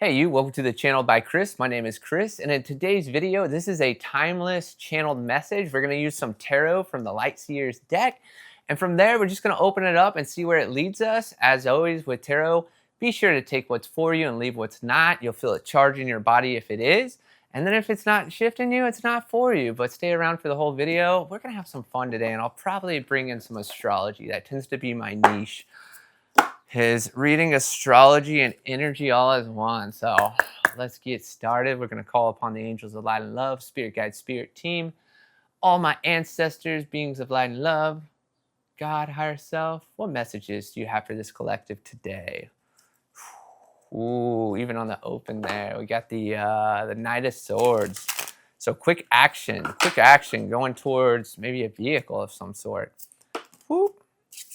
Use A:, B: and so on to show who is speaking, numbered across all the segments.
A: Hey you, welcome to the channel by Chris. My name is Chris, and in today's video, this is a timeless channeled message. We're going to use some tarot from the Light Seer's deck, and from there, we're just going to open it up and see where it leads us. As always with tarot, be sure to take what's for you and leave what's not. You'll feel it charge in your body if it is, and then if it's not shifting you, it's not for you, but stay around for the whole video. We're going to have some fun today, and I'll probably bring in some astrology. That tends to be my niche. His reading astrology and energy all as one. So let's get started. We're going to call upon the angels of light and love, spirit guide, spirit team, all my ancestors, beings of light and love, God, higher self. What messages do you have for this collective today? Ooh, even on the open there, we got the Knight of Swords. So quick action going towards maybe a vehicle of some sort. Whoop.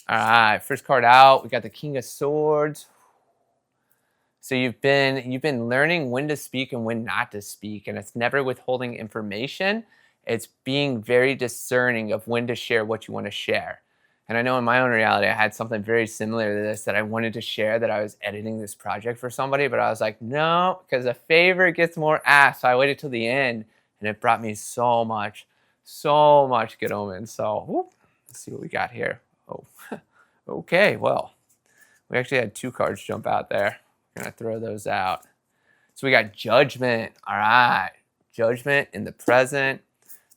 A: All right, first card out, we got the King of Swords. So you've been learning when to speak and when not to speak, and it's never withholding information. It's being very discerning of when to share what you want to share. And I know in my own reality, I had something very similar to this that I wanted to share, that I was editing this project for somebody, but I was like, no, because a favor gets more asked. So I waited till the end, and it brought me so much good omens. So whoop, let's see what we got here. Oh, okay, well, we actually had two cards jump out there. We're going to throw those out. So we got Judgment. All right, Judgment in the present.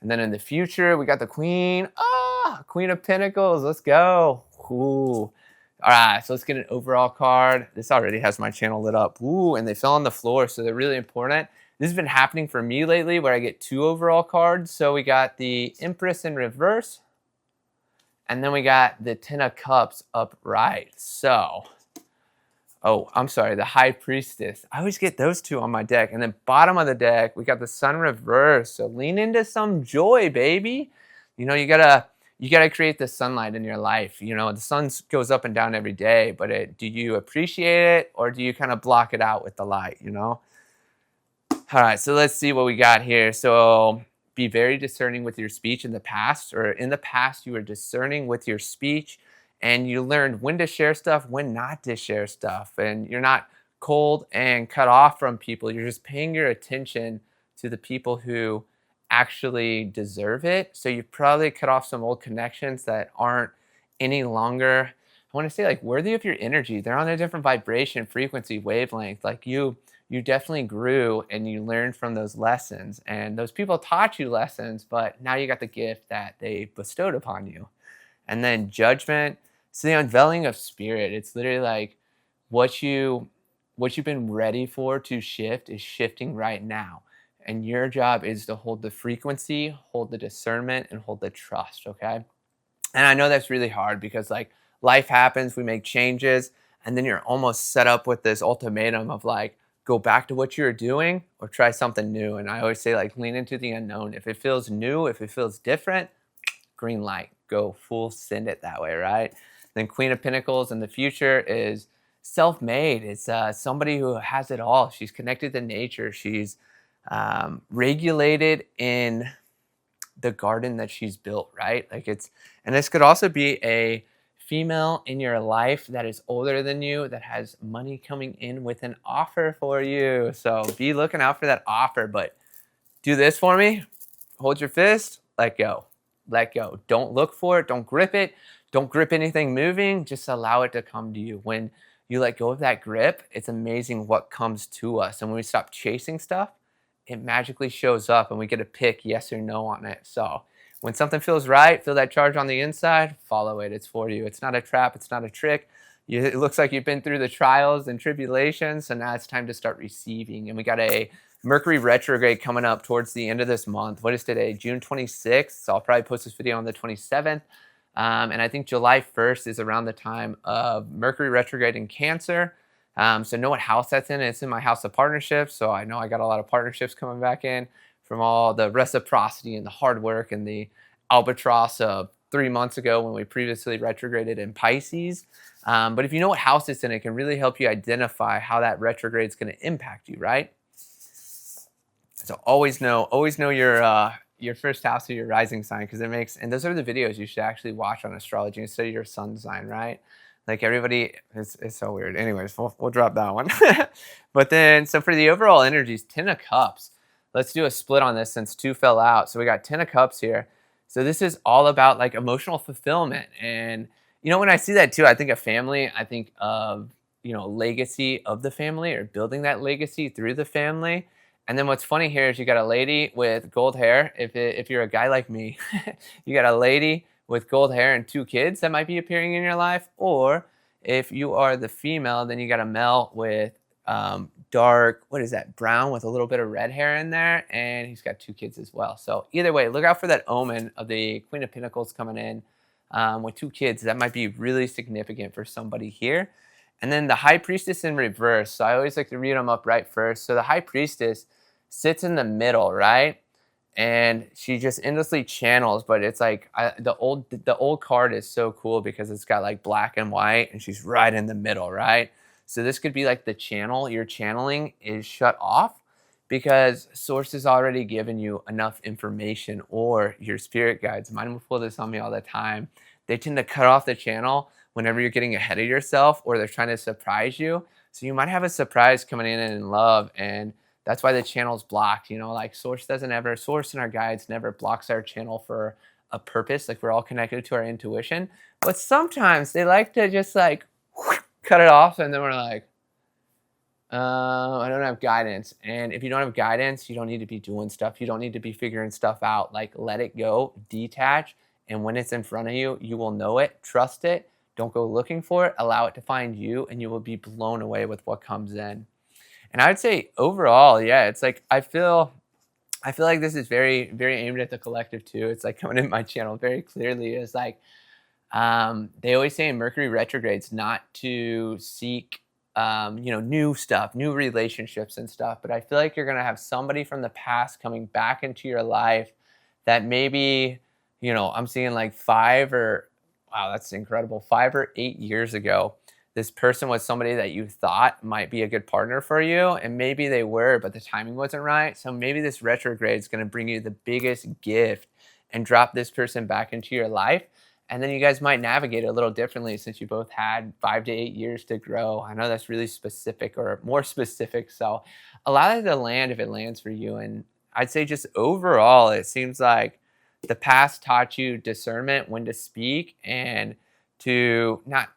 A: And then in the future, we got the Queen. Queen of Pentacles. Let's go. Ooh. All right, so let's get an overall card. This already has my channel lit up. Ooh, and they fell on the floor, so they're really important. This has been happening for me lately where I get two overall cards. So we got the Empress in reverse. And then we got the Ten of Cups upright. So, oh, I'm sorry, the High Priestess. I always get those two on my deck. And then bottom of the deck, we got the Sun reverse. So lean into some joy, baby. You know, you gotta create the sunlight in your life. You know, the sun goes up and down every day, but do you appreciate it, or do you kind of block it out with the light, you know? All right, so let's see what we got here. So be very discerning with your speech in the past, or in the past you were discerning with your speech and you learned when to share stuff, when not to share stuff, and you're not cold and cut off from people. You're just paying your attention to the people who actually deserve it. So you probably cut off some old connections that aren't any longer, I want to say, like, worthy of your energy. They're on a different vibration, frequency, wavelength. Like you definitely grew and you learned from those lessons, and those people taught you lessons, but now you got the gift that they bestowed upon you. And then Judgment, so the unveiling of spirit. It's literally like what you've been ready for to shift is shifting right now. And your job is to hold the frequency, hold the discernment, and hold the trust, okay? And I know that's really hard because, like, life happens, we make changes, and then you're almost set up with this ultimatum of, like, go back to what you're doing or try something new. And I always say, like, lean into the unknown. If it feels new, if it feels different, green light, go full send it that way, right? Then Queen of Pentacles in the future is self-made. It's somebody who has it all. She's connected to nature. She's regulated in the garden that she's built, right? Like, and this could also be a female in your life that is older than you, that has money coming in with an offer for you. So be looking out for that offer, but do this for me. Hold your fist, let go. Let go. Don't look for it. Don't grip it. Don't grip anything moving. Just allow it to come to you. When you let go of that grip, it's amazing what comes to us. And when we stop chasing stuff, it magically shows up and we get to pick yes or no on it. So when something feels right, feel that charge on the inside, follow it. It's for you. It's not a trap. It's not a trick. It looks like you've been through the trials and tribulations, so now it's time to start receiving. And we got a Mercury retrograde coming up towards the end of this month. What is today? June 26th. So I'll probably post this video on the 27th. And I think July 1st is around the time of Mercury retrograde in Cancer. So know what house that's in. It's in my house of partnerships. So I know I got a lot of partnerships coming back in from all the reciprocity and the hard work and the albatross of 3 months ago when we previously retrograded in Pisces. But if you know what house it's in, it can really help you identify how that retrograde is going to impact you, right? So always know your first house or your rising sign, because it makes, and those are the videos you should actually watch on astrology instead of your sun sign, right? Like everybody, it's so weird. Anyways, we'll drop that one. But then, so for the overall energies, 10 of Cups. Let's do a split on this since 2 fell out. So we got 10 of Cups here. So this is all about like emotional fulfillment. And, you know, when I see that too, I think of family. I think of, you know, legacy of the family or building that legacy through the family. And then what's funny here is you got a lady with gold hair. If you're a guy like me, you got a lady with gold hair and 2 kids that might be appearing in your life. Or if you are the female, then you got a male with dark, what is that, brown with a little bit of red hair in there, and he's got 2 kids as well. So either way, look out for that omen of the Queen of Pentacles coming in with 2 kids. That might be really significant for somebody here. And then the High Priestess in reverse. So I always like to read them up right first. So the High Priestess sits in the middle, right? And she just endlessly channels, but it's like the old card is so cool because it's got like black and white, and she's right in the middle, right? So this could be like the channel you're channeling is shut off because source has already given you enough information, or your spirit guides. Mine will pull this on me all the time. They tend to cut off the channel whenever you're getting ahead of yourself or they're trying to surprise you. So you might have a surprise coming in love, and that's why the channel's blocked. You know, like source and our guides never blocks our channel for a purpose. Like we're all connected to our intuition, but sometimes they like to just like cut it off, and then we're like, I don't have guidance. And if you don't have guidance, you don't need to be doing stuff. You don't need to be figuring stuff out. Like let it go, detach, and when it's in front of you, you will know it. Trust it. Don't go looking for it. Allow it to find you, and you will be blown away with what comes in. And I would say overall, yeah, it's like I feel like this is very, very aimed at the collective too. It's like coming in my channel very clearly. It's like they always say in Mercury retrogrades not to seek you know, new stuff, new relationships and stuff. But I feel like you're gonna have somebody from the past coming back into your life that maybe, you know, I'm seeing like 5 or wow, that's incredible, 5 or 8 years ago. This person was somebody that you thought might be a good partner for you, and maybe they were, but the timing wasn't right. So maybe this retrograde is going to bring you the biggest gift and drop this person back into your life. And then you guys might navigate it a little differently since you both had 5 to 8 years to grow. I know that's really specific or more specific. So allow it to land if it lands for you. And I'd say just overall, it seems like the past taught you discernment, when to speak and to not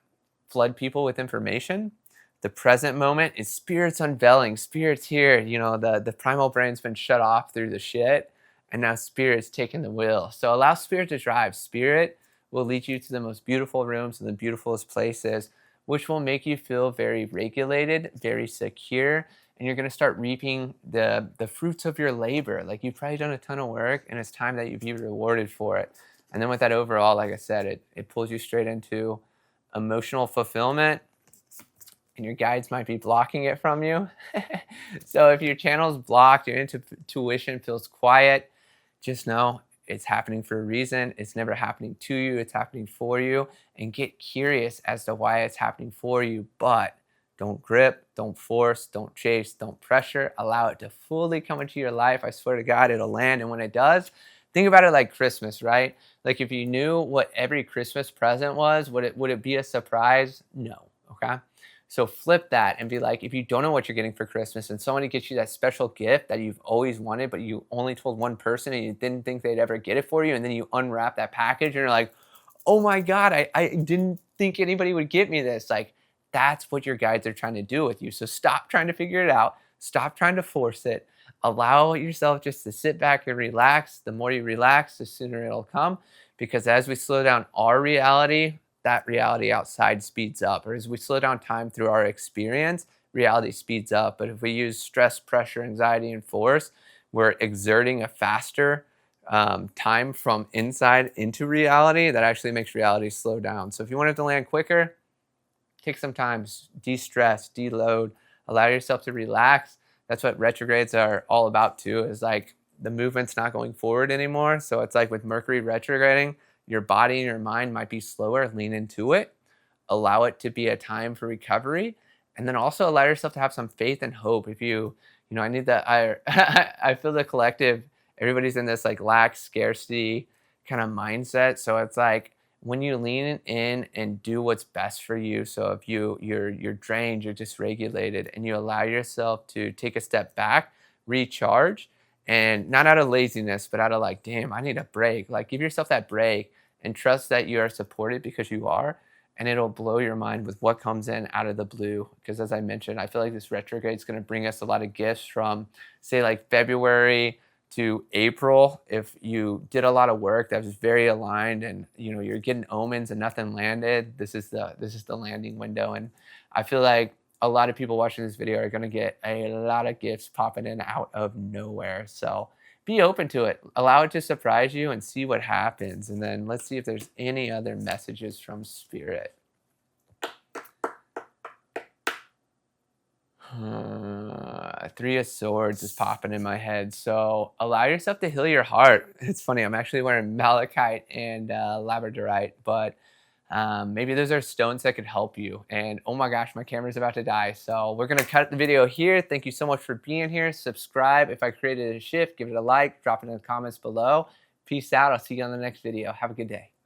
A: flood people with information. The present moment is spirit's unveiling. Spirit's here. You know, the primal brain's been shut off through the shit, and now spirit's taking the wheel. So allow spirit to drive. Spirit will lead you to the most beautiful rooms and the beautifulest places, which will make you feel very regulated, very secure, and you're going to start reaping the fruits of your labor. Like you've probably done a ton of work, and it's time that you be rewarded for it. And then with that overall, like I said, it pulls you straight into emotional fulfillment, and your guides might be blocking it from you. So if your channel's blocked, your intuition feels quiet, just know it's happening for a reason. It's never happening to you, it's happening for you. And get curious as to why it's happening for you, but don't grip, don't force, don't chase, don't pressure. Allow it to fully come into your life. I swear to God, it'll land. And when it does, think about it like Christmas, right? Like if you knew what every Christmas present was, would it be a surprise? No, okay? So flip that and be like, if you don't know what you're getting for Christmas and somebody gets you that special gift that you've always wanted, but you only told one person and you didn't think they'd ever get it for you, and then you unwrap that package and you're like, oh my God, I didn't think anybody would get me this. Like, that's what your guides are trying to do with you. So stop trying to figure it out. Stop trying to force it. Allow yourself just to sit back and relax. The more you relax, the sooner it'll come. Because as we slow down our reality, that reality outside speeds up. Or as we slow down time through our experience, reality speeds up. But if we use stress, pressure, anxiety, and force, we're exerting a faster time from inside into reality that actually makes reality slow down. So if you want it to land quicker, take some time, de-stress, de-load, allow yourself to relax. That's what retrogrades are all about too, is like the movement's not going forward anymore. So it's like with Mercury retrograding, your body and your mind might be slower, lean into it, allow it to be a time for recovery, and then also allow yourself to have some faith and hope. If you know, I need that, I feel the collective, everybody's in this like lack, scarcity kind of mindset. So it's like, when you lean in and do what's best for you, so if you're drained, you're dysregulated, and you allow yourself to take a step back, recharge, and not out of laziness, but out of like, damn, I need a break. Like, give yourself that break and trust that you are supported because you are, and it'll blow your mind with what comes in out of the blue. Because as I mentioned, I feel like this retrograde is going to bring us a lot of gifts from, say, like February to April. If you did a lot of work that was very aligned and you're getting omens and nothing landed, this is the landing window. And I feel like a lot of people watching this video are going to get a lot of gifts popping in out of nowhere. So be open to it, allow it to surprise you, and see what happens. And then let's see if there's any other messages from Spirit. Three of Swords is popping in my head. So allow yourself to heal your heart. It's funny, I'm actually wearing malachite and labradorite, but maybe those are stones that could help you. And oh my gosh, my camera's about to die. So we're gonna cut the video here. Thank you so much for being here. Subscribe if I created a shift, give it a like, drop it in the comments below. Peace out. I'll see you on the next video. Have a good day.